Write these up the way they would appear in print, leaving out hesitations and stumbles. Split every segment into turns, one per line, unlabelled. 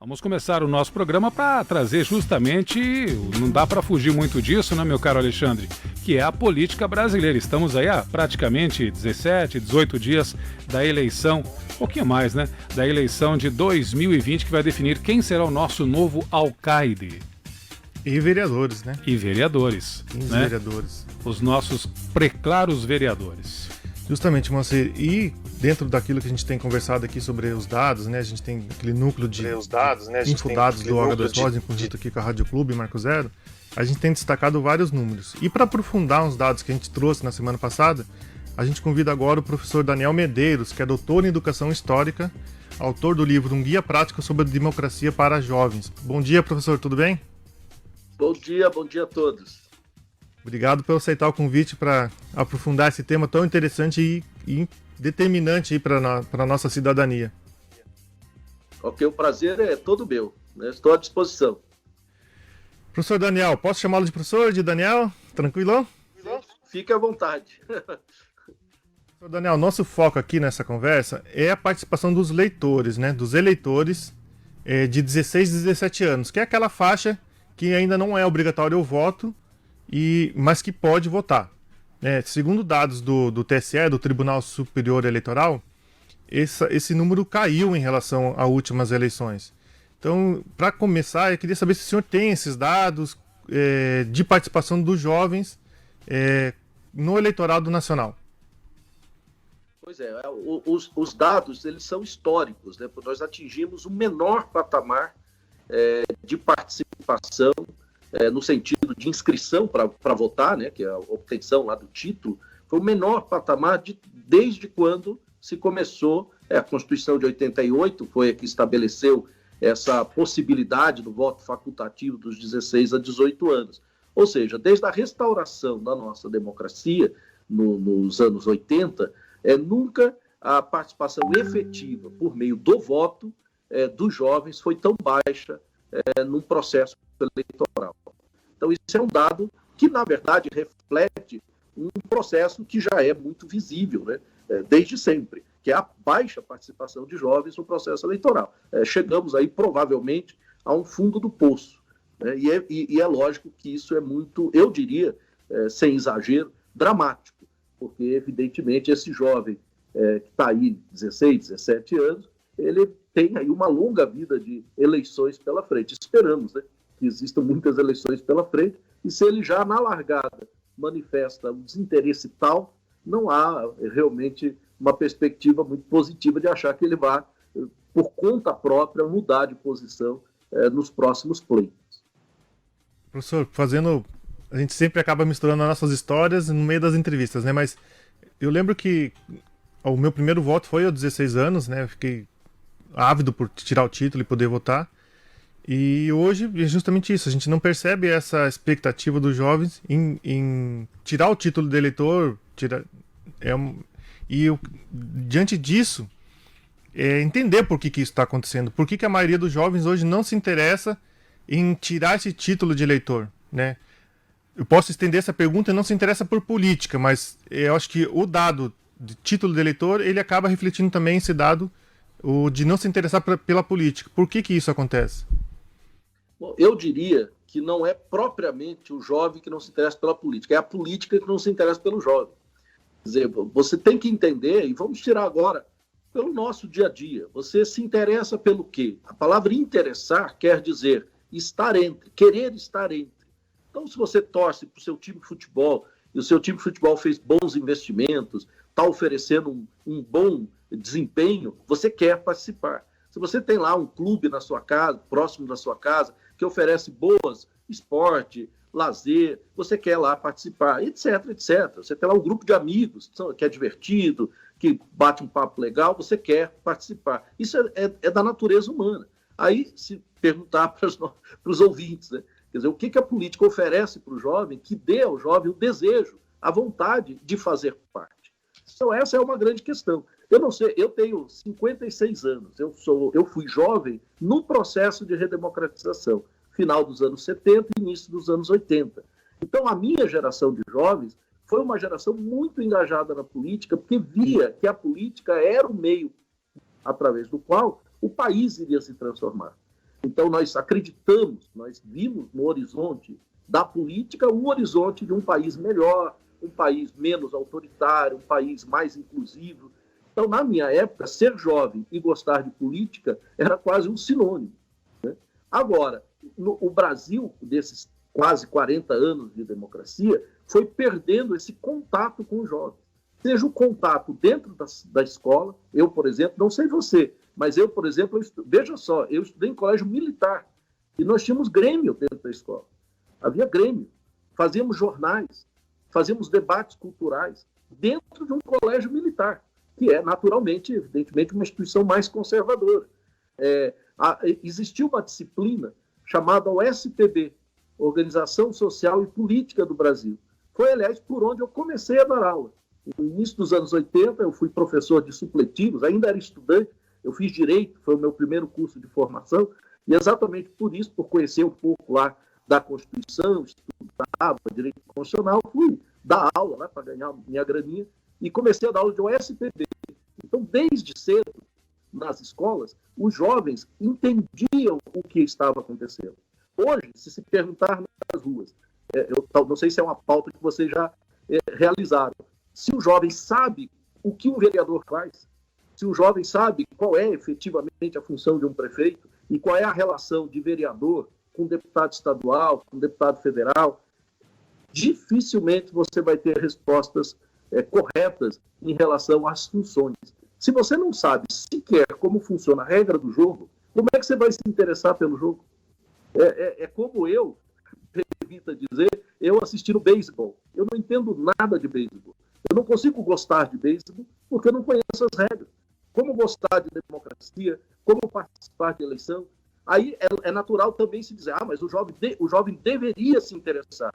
Vamos começar o nosso programa para trazer justamente, não dá para fugir muito disso, né, meu caro Alexandre, que é a política brasileira. Estamos aí há praticamente 17, 18 dias da eleição, um pouquinho mais, né, da eleição de 2020, que vai definir quem será o nosso novo alcaide.
E vereadores, né?
E vereadores.
15
né?
vereadores.
Os nossos preclaros vereadores.
Justamente, Moacir, e dentro daquilo que a gente tem conversado aqui sobre os dados, né? A gente tem aquele núcleo de infodados do H2Rosa, em conjunto aqui com a Rádio Clube, Marco Zero, a gente tem destacado vários números. E para aprofundar uns dados que a gente trouxe na semana passada, a gente convida agora o professor Daniel Medeiros, que é doutor em Educação Histórica, autor do livro Um Guia Prático sobre a Democracia para Jovens. Bom dia, professor, tudo bem?
Bom dia a todos.
Obrigado por aceitar o convite para aprofundar esse tema tão interessante e determinante para a nossa cidadania.
Ok, o prazer é todo meu, né? Estou à disposição.
Professor Daniel, posso chamá-lo de professor, de Daniel? Tranquilão?
Fique à vontade.
Professor Daniel, nosso foco aqui nessa conversa é a participação dos leitores, né? Dos eleitores de 16 a 17 anos, que é aquela faixa que ainda não é obrigatório o voto, mas que pode votar. Segundo dados do TSE, do Tribunal Superior Eleitoral, esse número caiu em relação a últimas eleições. Então, para começar, eu queria saber se o senhor tem esses dados de participação dos jovens no eleitorado nacional.
Pois é, os dados eles são históricos, né? Nós atingimos o menor patamar de participação no sentido de inscrição para votar, né, que é a obtenção lá do título, foi o menor patamar desde quando se começou, a Constituição de 88 foi a que estabeleceu essa possibilidade do voto facultativo dos 16 a 18 anos. Ou seja, desde a restauração da nossa democracia, nos anos 80, nunca a participação efetiva por meio do voto dos jovens foi tão baixa num processo eleitoral. Então, isso é um dado que, na verdade, reflete um processo que já é muito visível, né? Desde sempre, que é a baixa participação de jovens no processo eleitoral. Chegamos aí, provavelmente, a um fundo do poço. Né? E é lógico que isso é muito, eu diria, sem exagero, dramático, porque, evidentemente, esse jovem que está aí 16, 17 anos, ele tem aí uma longa vida de eleições pela frente. Esperamos, né, que existam muitas eleições pela frente, e se ele já na largada manifesta um desinteresse tal, não há realmente uma perspectiva muito positiva de achar que ele vá, por conta própria, mudar de posição nos próximos pleitos.
Professor, a gente sempre acaba misturando as nossas histórias no meio das entrevistas, né? Mas eu lembro que o meu primeiro voto foi aos 16 anos, né? Eu fiquei ávido por tirar o título e poder votar. E hoje é justamente isso, a gente não percebe essa expectativa dos jovens em tirar o título de eleitor, diante disso, entender por que isso está acontecendo, por que a maioria dos jovens hoje não se interessa em tirar esse título de eleitor, né? Eu posso estender essa pergunta e não se interessa por política, mas eu acho que o dado de título de eleitor, ele acaba refletindo também esse dado o de não se interessar pela política. Por que isso acontece?
Bom, eu diria que não é propriamente o jovem que não se interessa pela política, é a política que não se interessa pelo jovem. Quer dizer, você tem que entender, e vamos tirar agora, pelo nosso dia a dia. Você se interessa pelo quê? A palavra interessar quer dizer estar entre, querer estar entre. Então, se você torce para o seu time de futebol, e o seu time de futebol fez bons investimentos, está oferecendo um bom desempenho, você quer participar. Se você tem lá um clube na sua casa, próximo da sua casa, que oferece boas esporte, lazer, você quer lá participar, etc, etc. Você tem lá um grupo de amigos que é divertido, que bate um papo legal, você quer participar. Isso é da natureza humana. Aí, se perguntar para os ouvintes, né? Quer dizer, o que a política oferece para o jovem que dê ao jovem o desejo, a vontade de fazer parte? Então, essa é uma grande questão. Eu não sei, eu tenho 56 anos, eu fui jovem no processo de redemocratização, final dos anos 70 e início dos anos 80. Então, a minha geração de jovens foi uma geração muito engajada na política, porque via que a política era o meio através do qual o país iria se transformar. Então, nós acreditamos, nós vimos no horizonte da política o horizonte de um país melhor, um país menos autoritário, um país mais inclusivo. Então, na minha época, ser jovem e gostar de política era quase um sinônimo, né? Agora, o Brasil, desses quase 40 anos de democracia, foi perdendo esse contato com os jovens. Seja o contato dentro da escola, eu, por exemplo, não sei você, mas eu, por exemplo, veja só, eu estudei em colégio militar e nós tínhamos grêmio dentro da escola. Havia grêmio, fazíamos jornais, fazíamos debates culturais dentro de um colégio militar, que é, naturalmente, evidentemente, uma instituição mais conservadora. Existiu uma disciplina chamada OSPB, Organização Social e Política do Brasil. Foi, aliás, por onde eu comecei a dar aula. No início dos anos 80, eu fui professor de supletivos, ainda era estudante, eu fiz Direito, foi o meu primeiro curso de formação, e exatamente por isso, por conhecer um pouco lá da Constituição, estudava Direito Constitucional, fui dar aula, né, para ganhar minha graninha, e comecei a dar aula de OSPB. Então, desde cedo, nas escolas, os jovens entendiam o que estava acontecendo. Hoje, se perguntar nas ruas, eu não sei se é uma pauta que vocês já realizaram, se o jovem sabe o que um vereador faz, se o jovem sabe qual é efetivamente a função de um prefeito e qual é a relação de vereador com deputado estadual, com deputado federal, dificilmente você vai ter respostas corretas em relação às funções. Se você não sabe sequer como funciona a regra do jogo, como é que você vai se interessar pelo jogo? É como eu, evita dizer, eu assisti no beisebol. Eu não entendo nada de beisebol. Eu não consigo gostar de beisebol porque eu não conheço as regras. Como gostar de democracia, como participar de eleição. Aí é natural também se dizer, mas o jovem deveria se interessar.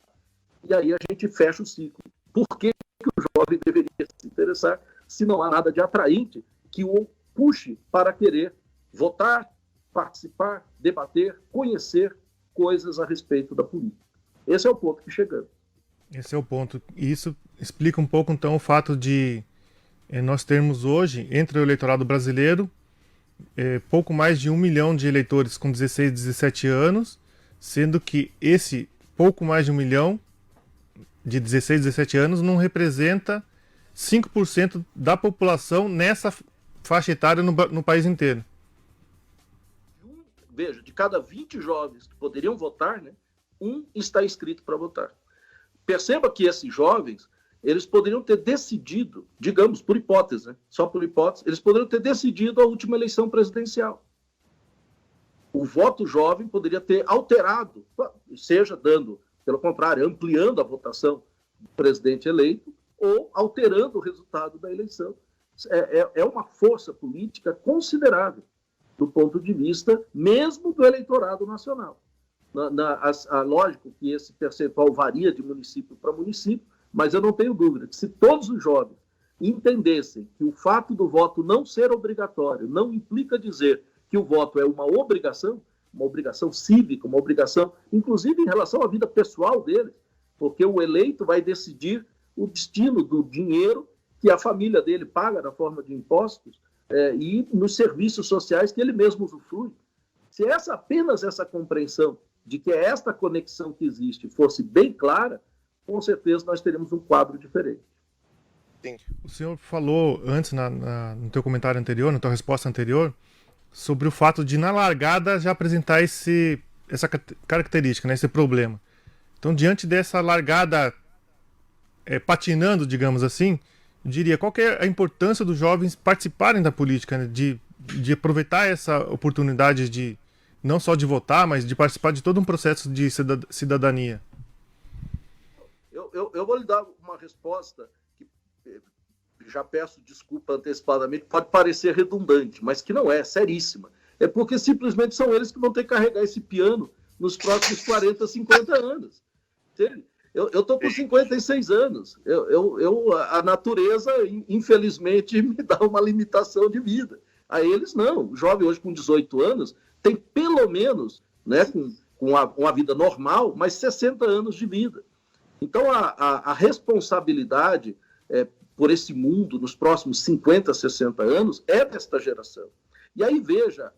E aí a gente fecha o ciclo. Por que o jovem deveria se interessar se não há nada de atraente que o puxe para querer votar, participar, debater, conhecer coisas a respeito da política? Esse é o ponto que chegamos.
Esse é o ponto. E isso explica um pouco, então, o fato de nós termos hoje, entre o eleitorado brasileiro, pouco mais de 1 milhão de eleitores com 16, 17 anos, sendo que esse pouco mais de 1 milhão de 16, 17 anos não representa 5% da população nessa faixa etária no país inteiro.
Veja, de cada 20 jovens que poderiam votar, né, um está inscrito para votar. Perceba que esses jovens, eles poderiam ter decidido, digamos, por hipótese, né, só por hipótese, eles poderiam ter decidido a última eleição presidencial. O voto jovem poderia ter alterado, seja dando, pelo contrário, ampliando a votação do presidente eleito ou alterando o resultado da eleição. É uma força política considerável do ponto de vista mesmo do eleitorado nacional. Lógico que esse percentual varia de município para município, mas eu não tenho dúvida que se todos os jovens entendessem que o fato do voto não ser obrigatório não implica dizer que o voto é uma obrigação cívica, uma obrigação, inclusive em relação à vida pessoal deles, porque o eleito vai decidir o destino do dinheiro que a família dele paga na forma de impostos e nos serviços sociais que ele mesmo usufrui. Se apenas essa compreensão de que esta conexão que existe fosse bem clara, com certeza nós teríamos um quadro diferente.
Sim. O senhor falou antes, no teu comentário anterior, na tua resposta anterior, sobre o fato de, na largada, já apresentar essa característica, né, esse problema. Então, diante dessa largada patinando, digamos assim, eu diria, qual que é a importância dos jovens participarem da política, né, de aproveitar essa oportunidade de não só de votar, mas de participar de todo um processo de cidadania?
Eu vou lhe dar uma resposta que, já peço desculpa antecipadamente, pode parecer redundante, mas que não é, seríssima. É porque simplesmente são eles que vão ter que carregar esse piano nos próximos 40, 50 anos. Eu estou com 56 anos. A natureza, infelizmente, me dá uma limitação de vida. A eles, não. O jovem hoje com 18 anos tem pelo menos, né, com uma vida normal, mas 60 anos de vida. Então, a responsabilidade por esse mundo nos próximos 50, 60 anos é desta geração. E aí veja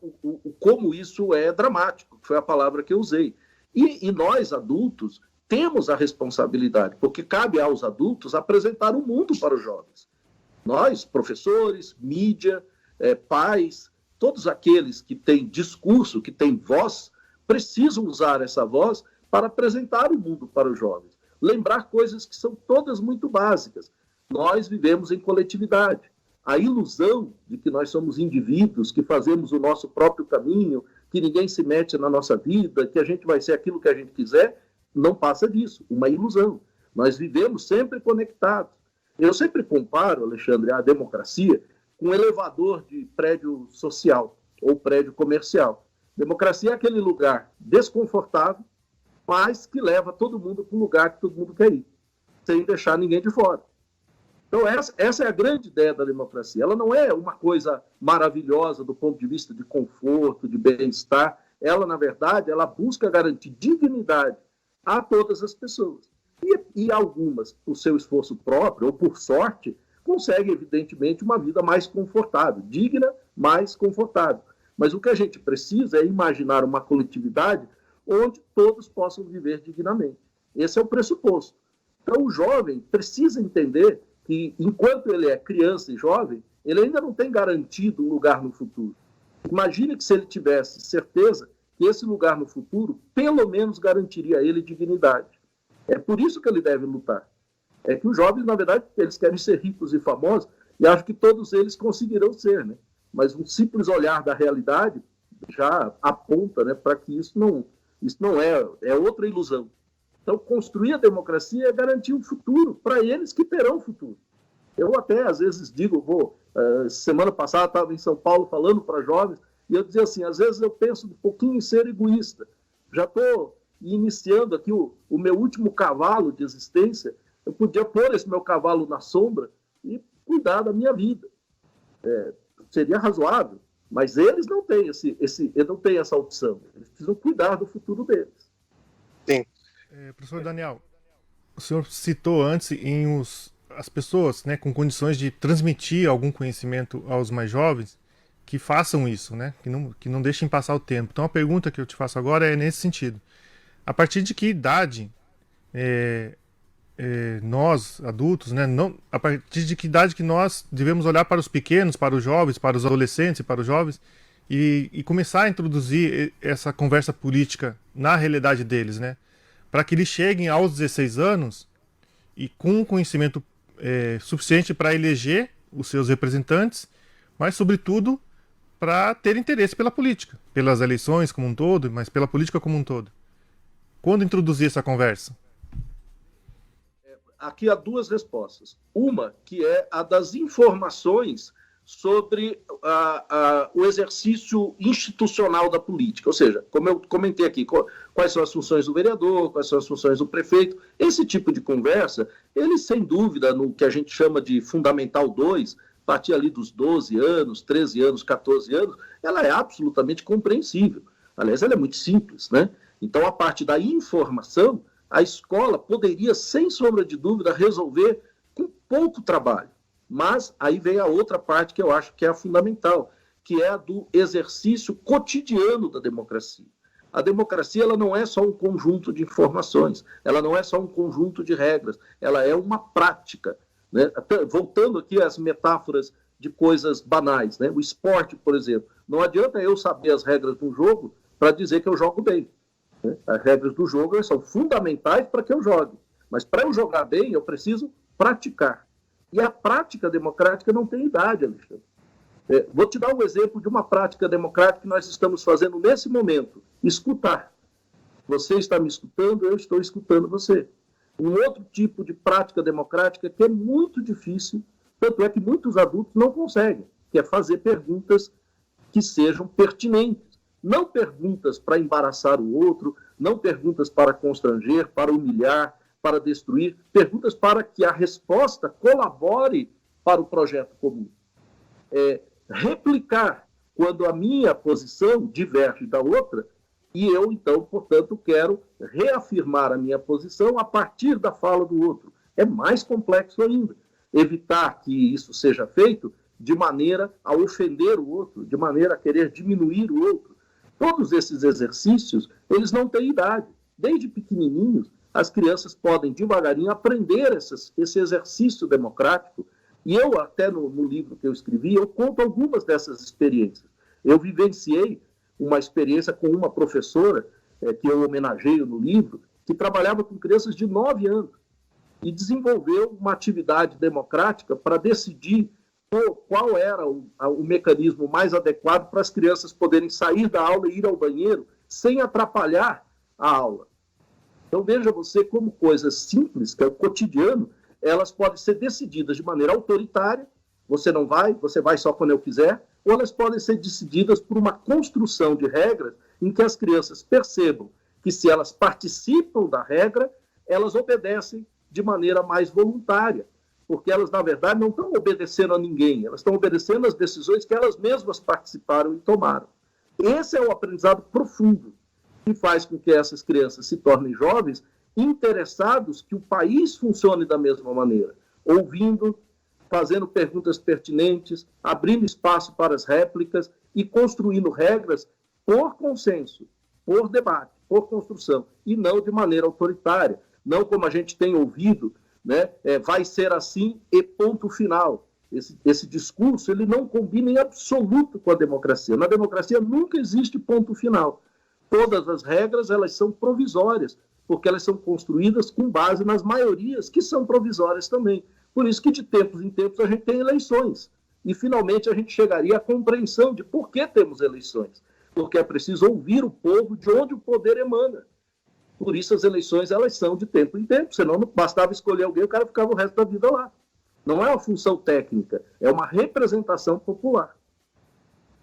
como isso é dramático, que foi a palavra que eu usei. E nós, adultos, temos a responsabilidade, porque cabe aos adultos apresentar o mundo para os jovens. Nós, professores, mídia, pais, todos aqueles que têm discurso, que têm voz, precisam usar essa voz para apresentar o mundo para os jovens. Lembrar coisas que são todas muito básicas. Nós vivemos em coletividade. A ilusão de que nós somos indivíduos, que fazemos o nosso próprio caminho, que ninguém se mete na nossa vida, que a gente vai ser aquilo que a gente quiser, não passa disso. Uma ilusão. Nós vivemos sempre conectados. Eu sempre comparo, Alexandre, a democracia com um elevador de prédio social ou prédio comercial. Democracia é aquele lugar desconfortável, mas que leva todo mundo para o lugar que todo mundo quer ir, sem deixar ninguém de fora. Então, essa é a grande ideia da democracia. Ela não é uma coisa maravilhosa do ponto de vista de conforto, de bem-estar. Ela, na verdade, ela busca garantir dignidade a todas as pessoas. E algumas, por seu esforço próprio ou por sorte, conseguem, evidentemente, uma vida mais confortável, digna, mais confortável. Mas o que a gente precisa é imaginar uma coletividade onde todos possam viver dignamente. Esse é o pressuposto. Então, o jovem precisa entender que, enquanto ele é criança e jovem, ele ainda não tem garantido um lugar no futuro. Imagine que se ele tivesse certeza que esse lugar no futuro, pelo menos, garantiria a ele dignidade. É por isso que ele deve lutar. É que os jovens, na verdade, eles querem ser ricos e famosos, e acho que todos eles conseguirão ser, né? Mas um simples olhar da realidade já aponta, né, para que isso não é outra ilusão. Então, construir a democracia é garantir um futuro para eles que terão futuro. Eu até, às vezes, digo, semana passada estava em São Paulo falando para jovens, e eu dizia assim, às vezes eu penso um pouquinho em ser egoísta. Já estou iniciando aqui o meu último cavalo de existência, eu podia pôr esse meu cavalo na sombra e cuidar da minha vida. Seria razoável, mas eles não têm, não têm essa opção. Eles precisam cuidar do futuro deles.
Sim. Professor Daniel, o senhor citou antes as pessoas, né, com condições de transmitir algum conhecimento aos mais jovens, que façam isso, né, que não deixem passar o tempo. Então a pergunta que eu te faço agora é nesse sentido. A partir de que idade nós, adultos, né, a partir de que idade que nós devemos olhar para os pequenos, para os jovens, para os adolescentes e para os jovens e começar a introduzir essa conversa política na realidade deles, né? Para que eles cheguem aos 16 anos e com um conhecimento suficiente para eleger os seus representantes, mas, sobretudo, para ter interesse pela política, pelas eleições como um todo, mas pela política como um todo. Quando introduzir essa conversa?
Aqui há duas respostas. Uma, que é a das informações sobre o exercício institucional da política. Ou seja, como eu comentei aqui, quais são as funções do vereador, quais são as funções do prefeito. Esse tipo de conversa, ele, sem dúvida, no que a gente chama de Fundamental 2, a partir ali dos 12 anos, 13 anos, 14 anos, ela é absolutamente compreensível. Aliás, ela é muito simples, né? Então, a parte da informação, a escola poderia, sem sombra de dúvida, resolver com pouco trabalho. Mas aí vem a outra parte que eu acho que é a fundamental, que é a do exercício cotidiano da democracia. A democracia, ela não é só um conjunto de informações, ela não é só um conjunto de regras, ela é uma prática, né? Voltando aqui às metáforas de coisas banais, né? O esporte, por exemplo. Não adianta eu saber as regras de um jogo para dizer que eu jogo bem. As regras do jogo são fundamentais para que eu jogue. Mas para eu jogar bem, eu preciso praticar. E a prática democrática não tem idade, Alexandre. Vou te dar um exemplo de uma prática democrática que nós estamos fazendo nesse momento. Escutar. Você está me escutando, eu estou escutando você. Um outro tipo de prática democrática que é muito difícil, tanto é que muitos adultos não conseguem, que é fazer perguntas que sejam pertinentes. Não perguntas para embaraçar o outro, não perguntas para constranger, para humilhar, para destruir, perguntas para que a resposta colabore para o projeto comum. Replicar quando a minha posição diverge da outra e eu, então, portanto, quero reafirmar a minha posição a partir da fala do outro. É mais complexo ainda. Evitar que isso seja feito de maneira a ofender o outro, de maneira a querer diminuir o outro. Todos esses exercícios, eles não têm idade. Desde pequenininhos, as crianças podem devagarinho aprender esse exercício democrático. E eu, até no livro que eu escrevi, eu conto algumas dessas experiências. Eu vivenciei uma experiência com uma professora, que eu homenageio no livro, que trabalhava com crianças de 9 anos e desenvolveu uma atividade democrática para decidir qual era o mecanismo mais adequado para as crianças poderem sair da aula e ir ao banheiro sem atrapalhar a aula. Então, veja você como coisas simples, que é o cotidiano, elas podem ser decididas de maneira autoritária, você não vai, você vai só quando eu quiser, ou elas podem ser decididas por uma construção de regras em que as crianças percebam que, se elas participam da regra, elas obedecem de maneira mais voluntária, porque elas, na verdade, não estão obedecendo a ninguém, elas estão obedecendo às decisões que elas mesmas participaram e tomaram. Esse é o aprendizado profundo, que faz com que essas crianças se tornem jovens interessados que o país funcione da mesma maneira, ouvindo, fazendo perguntas pertinentes, abrindo espaço para as réplicas e construindo regras por consenso, por debate, por construção, e não de maneira autoritária, não como a gente tem ouvido, né? Vai ser assim e ponto final. Esse discurso ele não combina em absoluto com a democracia. Na democracia nunca existe ponto final. Todas as regras elas são provisórias, porque elas são construídas com base nas maiorias, que são provisórias também. Por isso que de tempos em tempos a gente tem eleições. E finalmente a gente chegaria à compreensão de por que temos eleições. Porque é preciso ouvir o povo de onde o poder emana. Por isso as eleições elas são de tempo em tempo, senão não bastava escolher alguém, o cara ficava o resto da vida lá. Não é uma função técnica, é uma representação popular.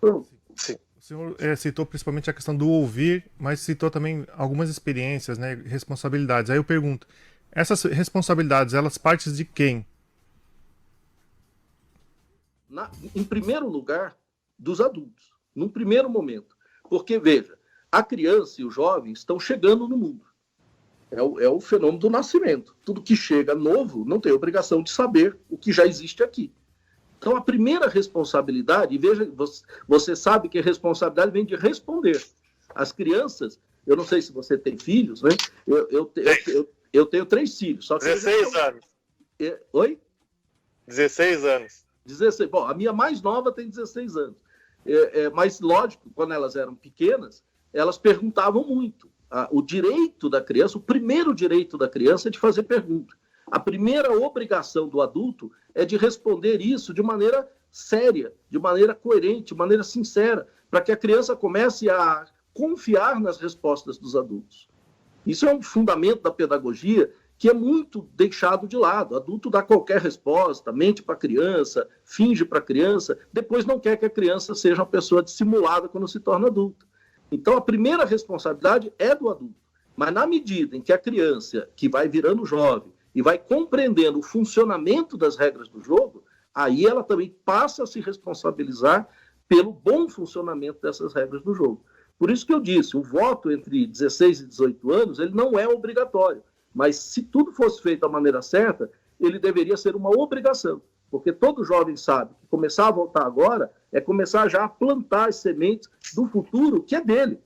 Pronto.
Sim. O senhor citou principalmente a questão do ouvir, mas citou também algumas experiências, né, responsabilidades. Aí eu pergunto, essas responsabilidades, elas partem de quem?
Em primeiro lugar, dos adultos, num primeiro momento. Porque, veja, a criança e o jovem estão chegando no mundo. É o fenômeno do nascimento. Tudo que chega novo não tem obrigação de saber o que já existe aqui. Então, a primeira responsabilidade, e veja, você sabe que a responsabilidade vem de responder. As crianças, eu não sei se você tem filhos, né? Eu tenho 3 filhos. Só que
16 anos.
Oi?
16 anos.
16. Bom, a minha mais nova tem 16 anos. Mas, lógico, quando elas eram pequenas, elas perguntavam muito. O direito da criança, o primeiro direito da criança é de fazer pergunta. A primeira obrigação do adulto é de responder isso de maneira séria, de maneira coerente, de maneira sincera, para que a criança comece a confiar nas respostas dos adultos. Isso é um fundamento da pedagogia que é muito deixado de lado. O adulto dá qualquer resposta, mente para a criança, finge para a criança, depois não quer que a criança seja uma pessoa dissimulada quando se torna adulta. Então, a primeira responsabilidade é do adulto. Mas na medida em que a criança, que vai virando jovem, e vai compreendendo o funcionamento das regras do jogo, aí ela também passa a se responsabilizar pelo bom funcionamento dessas regras do jogo. Por isso que eu disse, o voto entre 16 e 18 anos, ele não é obrigatório. Mas se tudo fosse feito da maneira certa, ele deveria ser uma obrigação. Porque todo jovem sabe que começar a votar agora é começar já a plantar as sementes do futuro que é dele,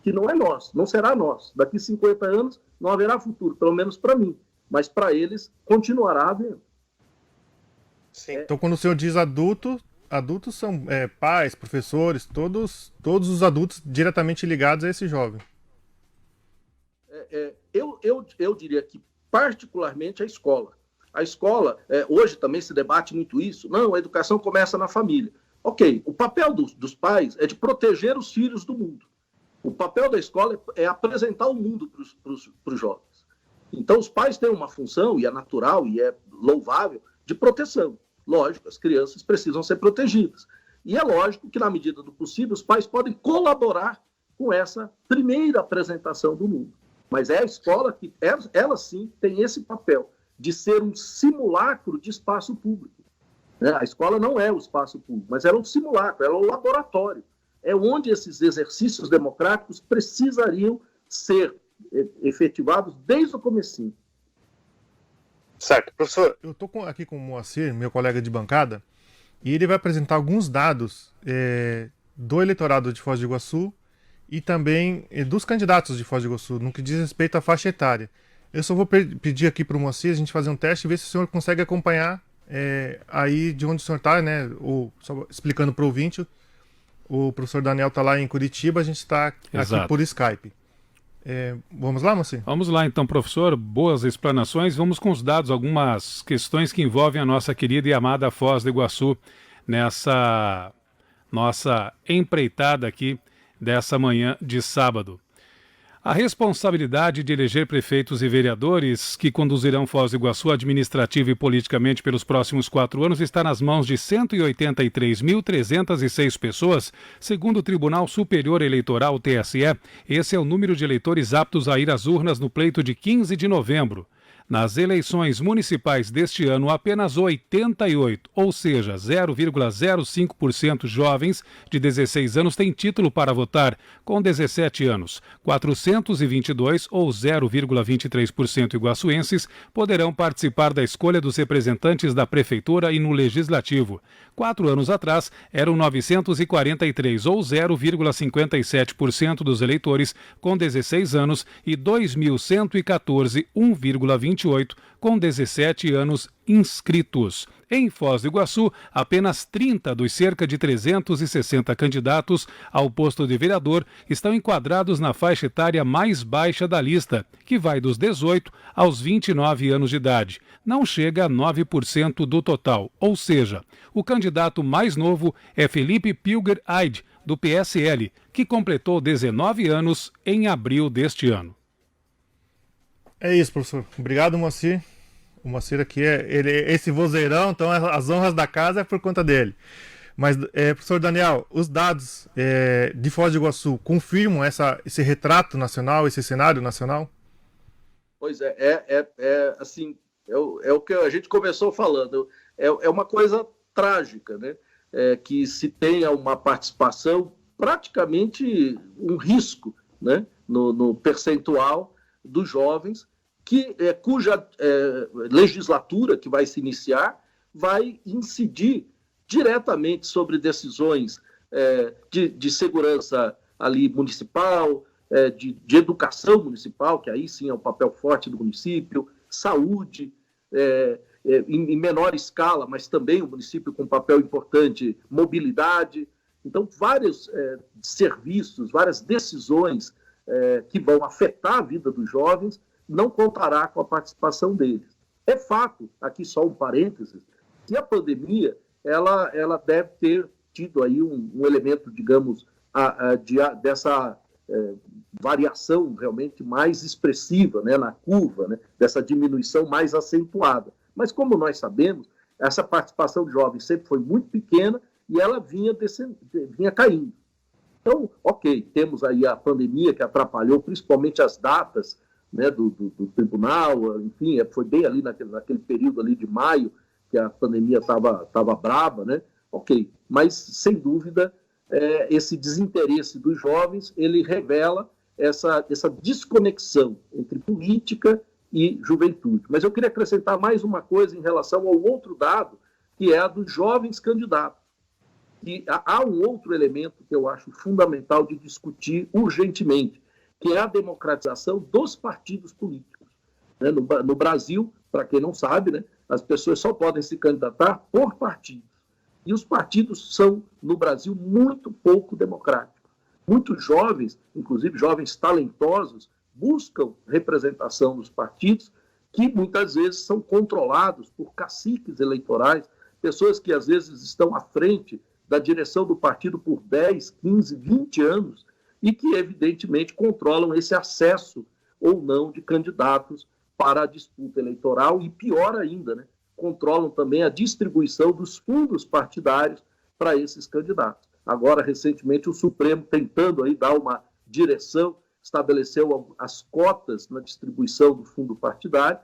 que não é nosso, não será nosso. Daqui 50 anos não haverá futuro, pelo menos para mim. Mas para eles continuará havendo.
Sim. Então, quando o senhor diz adulto, adultos são pais, professores, todos os adultos diretamente ligados a esse jovem.
Eu diria que, particularmente, a escola. A escola, hoje também se debate muito isso. Não, a educação começa na família. Ok, o papel dos pais é de proteger os filhos do mundo. O papel da escola é apresentar o mundo para os jovens. Então, os pais têm uma função, e é natural, e é louvável, de proteção. Lógico, as crianças precisam ser protegidas. E é lógico que, na medida do possível, os pais podem colaborar com essa primeira apresentação do mundo. Mas é a escola que, ela sim, tem esse papel de ser um simulacro de espaço público. A escola não é o espaço público, mas ela é um simulacro, ela é um laboratório. É onde esses exercícios democráticos precisariam ser efetivados desde o comecinho.
Certo, professor.
Eu estou aqui com o Moacir, meu colega de bancada, e ele vai apresentar alguns dados do eleitorado de Foz do Iguaçu e também dos candidatos de Foz do Iguaçu, no que diz respeito à faixa etária. Eu só vou pedir aqui para o Moacir a gente fazer um teste e ver se o senhor consegue acompanhar aí de onde o senhor está, né? Só explicando para o ouvinte, o professor Daniel está lá em Curitiba, a gente está aqui por Skype. Vamos lá, Moacir?
Vamos lá então, professor, boas explanações. Vamos com os dados, algumas questões que envolvem a nossa querida e amada Foz do Iguaçu nessa nossa empreitada aqui dessa manhã de sábado. A responsabilidade de eleger prefeitos e vereadores que conduzirão Foz do Iguaçu administrativa e politicamente pelos próximos 4 anos está nas mãos de 183.306 pessoas, segundo o Tribunal Superior Eleitoral, TSE. Esse é o número de eleitores aptos a ir às urnas no pleito de 15 de novembro. Nas eleições municipais deste ano, apenas 88, ou seja, 0,05% jovens de 16 anos têm título para votar. Com 17 anos, 422, ou 0,23% iguaçuenses, poderão participar da escolha dos representantes da Prefeitura e no Legislativo. 4 anos atrás, eram 943, ou 0,57% dos eleitores com 16 anos e 2.114, 1,28%, com 17 anos inscritos. Em Foz do Iguaçu, apenas 30 dos cerca de 360 candidatos ao posto de vereador estão enquadrados na faixa etária mais baixa da lista, que vai dos 18 aos 29 anos de idade. Não chega a 9% do total, ou seja, o candidato mais novo é Felipe Pilger Eid, do PSL, que completou 19 anos em abril deste ano.
É isso, professor. Obrigado, Moacir. O Moacir aqui esse vozeirão, então as honras da casa é por conta dele. Mas, professor Daniel, os dados de Foz do Iguaçu confirmam esse retrato nacional, esse cenário nacional?
Pois assim, é o que a gente começou falando. É uma coisa trágica, né? Que se tenha uma participação, praticamente um risco, né? No percentual dos jovens, cuja legislatura que vai se iniciar vai incidir diretamente sobre decisões de segurança ali municipal, de educação municipal, que aí sim é o papel forte do município, saúde, em menor escala, mas também o município com papel importante, mobilidade. Então, vários serviços, várias decisões que vão afetar a vida dos jovens, não contará com a participação deles. É fato, aqui só um parênteses, que a pandemia ela deve ter tido aí um elemento, digamos, dessa variação realmente mais expressiva, né, na curva, né, dessa diminuição mais acentuada. Mas, como nós sabemos, essa participação de jovens sempre foi muito pequena e ela vinha caindo. Então, ok, temos aí a pandemia que atrapalhou principalmente as datas, né, do tribunal, enfim, foi bem ali naquele período ali de maio que a pandemia estava braba, né? Ok, mas sem dúvida esse desinteresse dos jovens, ele revela essa desconexão entre política e juventude. Mas eu queria acrescentar mais uma coisa em relação ao outro dado, que é a dos jovens candidatos. E há um outro elemento que eu acho fundamental de discutir urgentemente, que é a democratização dos partidos políticos. No Brasil, para quem não sabe, né, as pessoas só podem se candidatar por partidos. E os partidos são, no Brasil, muito pouco democráticos. Muitos jovens, inclusive jovens talentosos, buscam representação nos partidos, que muitas vezes são controlados por caciques eleitorais, pessoas que às vezes estão à frente da direção do partido por 10, 15, 20 anos, e que, evidentemente, controlam esse acesso ou não de candidatos para a disputa eleitoral e, pior ainda, né, controlam também a distribuição dos fundos partidários para esses candidatos. Agora, recentemente, o Supremo, tentando aí dar uma direção, estabeleceu as cotas na distribuição do fundo partidário.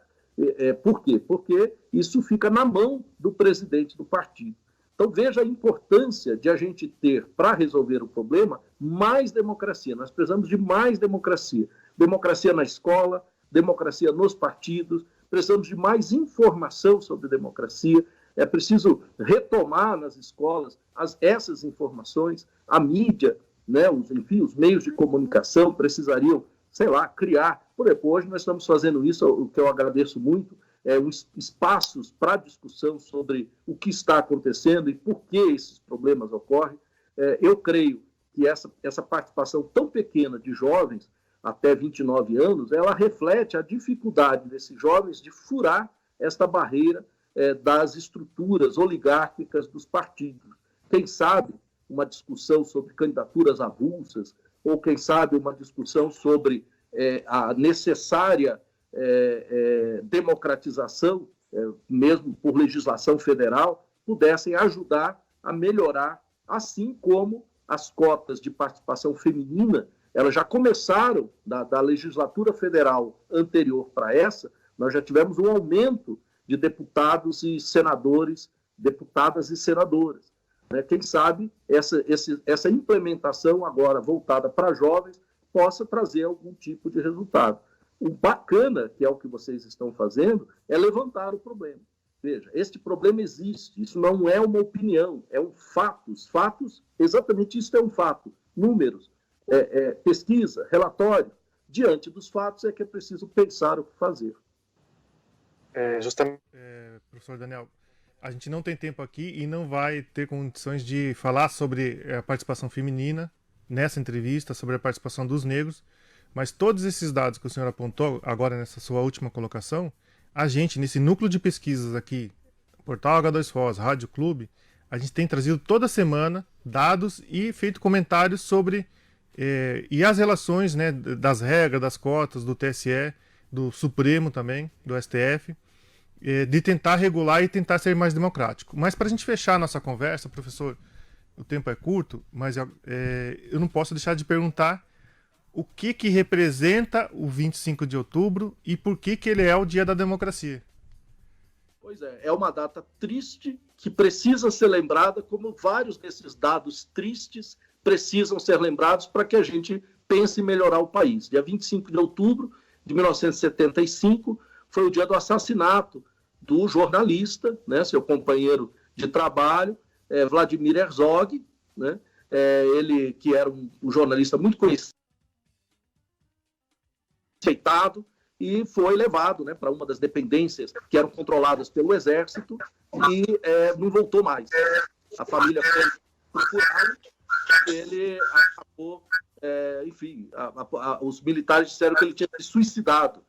Por quê? Porque isso fica na mão do presidente do partido. Então, veja a importância de a gente ter, para resolver o problema, mais democracia. Nós precisamos de mais democracia. Democracia na escola, democracia nos partidos, precisamos de mais informação sobre democracia, É preciso retomar nas escolas essas informações, a mídia, né, os meios de comunicação precisariam, sei lá, criar. Por exemplo, hoje nós estamos fazendo isso, o que eu agradeço muito, espaços para discussão sobre o que está acontecendo e por que esses problemas ocorrem. Eu creio que essa participação tão pequena de jovens, até 29 anos, ela reflete a dificuldade desses jovens de furar esta barreira das estruturas oligárquicas dos partidos. Quem sabe uma discussão sobre candidaturas avulsas, ou quem sabe uma discussão sobre a necessária democratização, mesmo por legislação federal, pudessem ajudar a melhorar, assim como as cotas de participação feminina, elas já começaram, da legislatura federal anterior para essa, nós já tivemos um aumento de deputados e senadores, deputadas e senadoras. Né? Quem sabe essa implementação agora voltada para jovens possa trazer algum tipo de resultado. O bacana, que é o que vocês estão fazendo, é levantar o problema. Veja, este problema existe, isso não é uma opinião, é um fato. Os fatos, exatamente isso é um fato. Números, pesquisa, relatório. Diante dos fatos é que é preciso pensar o que fazer.
Justamente.
Professor Daniel, a gente não tem tempo aqui e não vai ter condições de falar sobre a participação feminina nessa entrevista, sobre a participação dos negros, mas todos esses dados que o senhor apontou agora nessa sua última colocação, a gente, nesse núcleo de pesquisas aqui, Portal H2Foz, Rádio Clube, a gente tem trazido toda semana dados e feito comentários sobre e as relações, né, das regras, das cotas, do TSE, do Supremo também, do STF, de tentar regular e tentar ser mais democrático. Mas para a gente fechar a nossa conversa, professor, o tempo é curto, mas eu não posso deixar de perguntar o que representa o 25 de outubro e por que ele é o Dia da Democracia.
Pois é uma data triste que precisa ser lembrada, como vários desses dados tristes precisam ser lembrados para que a gente pense em melhorar o país. Dia 25 de outubro de 1975 foi o dia do assassinato do jornalista, né, seu companheiro de trabalho, Vladimir Herzog, né, ele que era um jornalista muito conhecido, aceitado, e foi levado, né, para uma das dependências que eram controladas pelo Exército e não voltou mais. A família foi procurada, ele acabou, enfim, os militares disseram que ele tinha se suicidado.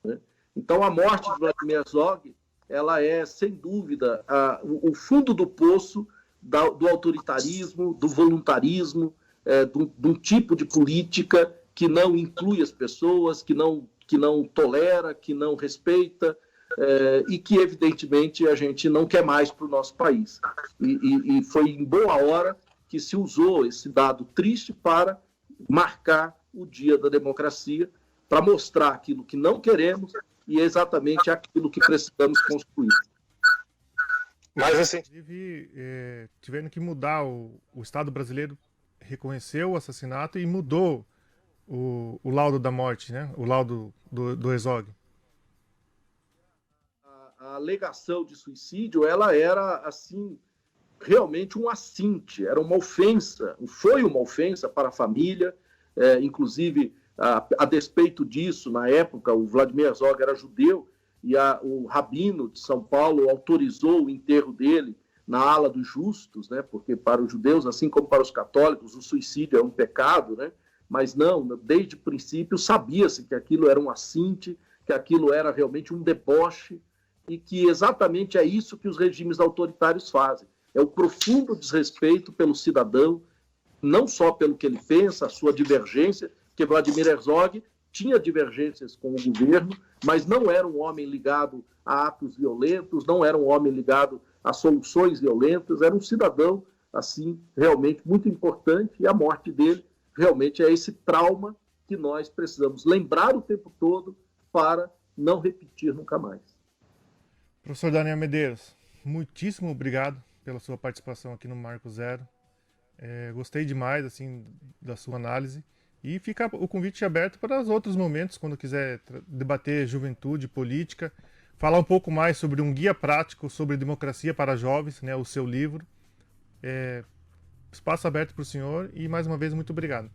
Né? Então, a morte de Vladimir Herzog, ela é, sem dúvida, o fundo do poço do autoritarismo, do voluntarismo, de um tipo de política que não inclui as pessoas, que não tolera, que não respeita, e que, evidentemente, a gente não quer mais para o nosso país. E foi em boa hora que se usou esse dado triste para marcar o Dia da Democracia, para mostrar aquilo que não queremos e exatamente aquilo que precisamos construir.
Mas assim,
Inclusive, tiveram que mudar, o Estado brasileiro reconheceu o assassinato e mudou o laudo da morte, né? O laudo do Herzog.
A alegação de suicídio, ela era, assim, realmente um assinte, era uma ofensa, foi uma ofensa para a família, inclusive, a despeito disso, na época, o Vladimir Herzog era judeu, e o rabino de São Paulo autorizou o enterro dele na ala dos justos, né? Porque para os judeus, assim como para os católicos, o suicídio é um pecado, né? Mas não, desde o princípio sabia-se que aquilo era um assinte, que aquilo era realmente um deboche, e que exatamente é isso que os regimes autoritários fazem. É o profundo desrespeito pelo cidadão, não só pelo que ele pensa, a sua divergência, que Vladimir Herzog tinha divergências com o governo, mas não era um homem ligado a atos violentos, não era um homem ligado a soluções violentas, era um cidadão, assim, realmente muito importante, e a morte dele realmente é esse trauma que nós precisamos lembrar o tempo todo para não repetir nunca mais.
Professor Daniel Medeiros, muitíssimo obrigado pela sua participação aqui no Marco Zero. Gostei demais, assim, da sua análise. E fica o convite aberto para os outros momentos, quando quiser debater juventude, política, falar um pouco mais sobre um guia prático sobre democracia para jovens, né, o seu livro. Espaço aberto para o senhor e, mais uma vez, muito obrigado.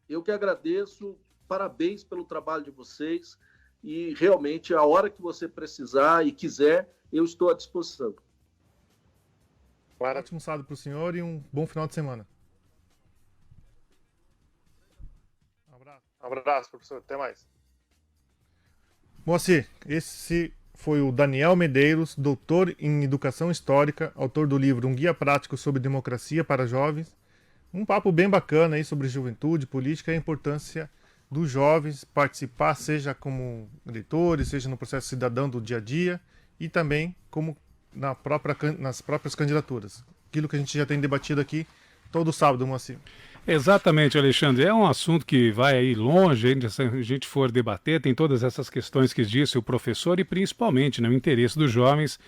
Eu que agradeço, parabéns pelo trabalho de vocês e, realmente, a hora que você precisar e quiser, eu estou à disposição.
Claro. Ótimo sábado para o senhor e um bom final de semana. Um abraço, professor. Até mais. Moacir, esse foi o Daniel Medeiros, doutor em Educação Histórica, autor do livro Um Guia Prático sobre Democracia para Jovens. Um papo bem bacana aí sobre juventude, política e a importância dos jovens participar, seja como eleitores, seja no processo cidadão do dia a dia e também como nas próprias candidaturas. Aquilo que a gente já tem debatido aqui todo sábado, Moacir.
Exatamente, Alexandre. É um assunto que vai aí longe, se a gente for debater, tem todas essas questões que disse o professor e principalmente, né, o interesse dos jovens.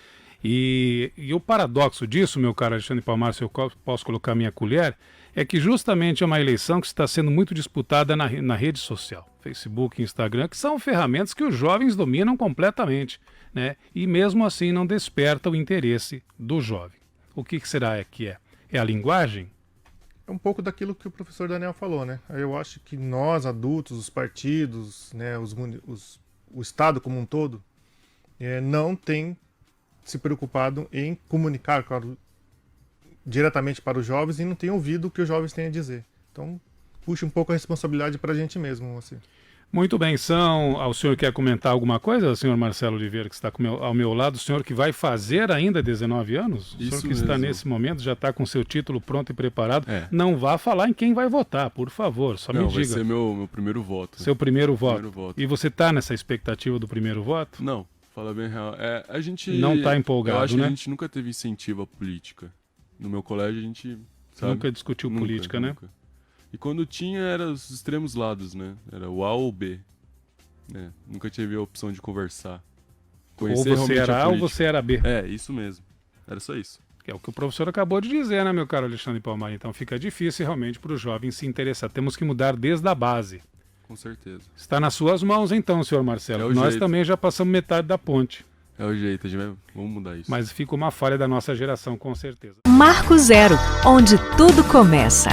E o paradoxo disso, meu caro Alexandre Palmar, se eu posso colocar minha colher, é que justamente é uma eleição que está sendo muito disputada na rede social, Facebook, Instagram, que são ferramentas que os jovens dominam completamente, né? E mesmo assim não desperta o interesse do jovem. O que será que é? É a linguagem?
É um pouco daquilo que o professor Daniel falou, né? Eu acho que nós, adultos, os partidos, né, o Estado como um todo, não tem se preocupado em comunicar diretamente para os jovens e não tem ouvido o que os jovens têm a dizer. Então, puxa um pouco a responsabilidade para a gente mesmo, assim.
Muito bem, o senhor quer comentar alguma coisa, senhor Marcelo Oliveira, que está ao meu lado, o senhor que vai fazer ainda 19 anos? O senhor que está nesse momento, já está com seu título pronto e preparado, não vá falar em quem vai votar, por favor, só me diga.
Vai ser meu primeiro voto.
Seu primeiro voto. E você está nessa expectativa do primeiro voto?
Não, fala bem real. A gente
não está empolgado,
eu acho
né?
Que a gente nunca teve incentivo à política. No meu colégio a gente, sabe?
Nunca discutiu política, né?
E quando tinha, era os extremos lados, né? Era o A ou o B. Nunca tive a opção de conversar.
Conhecer ou você era A ou você era B.
Isso mesmo. Era só isso.
Que é o que o professor acabou de dizer, né, meu caro Alexandre Palmar? Então fica difícil realmente para os jovens se interessar. Temos que mudar desde a base.
Com certeza.
Está nas suas mãos então, senhor Marcelo. Nós também já passamos metade da ponte.
É o jeito, vamos mudar isso.
Mas fica uma falha da nossa geração, com certeza.
Marco Zero, onde tudo começa.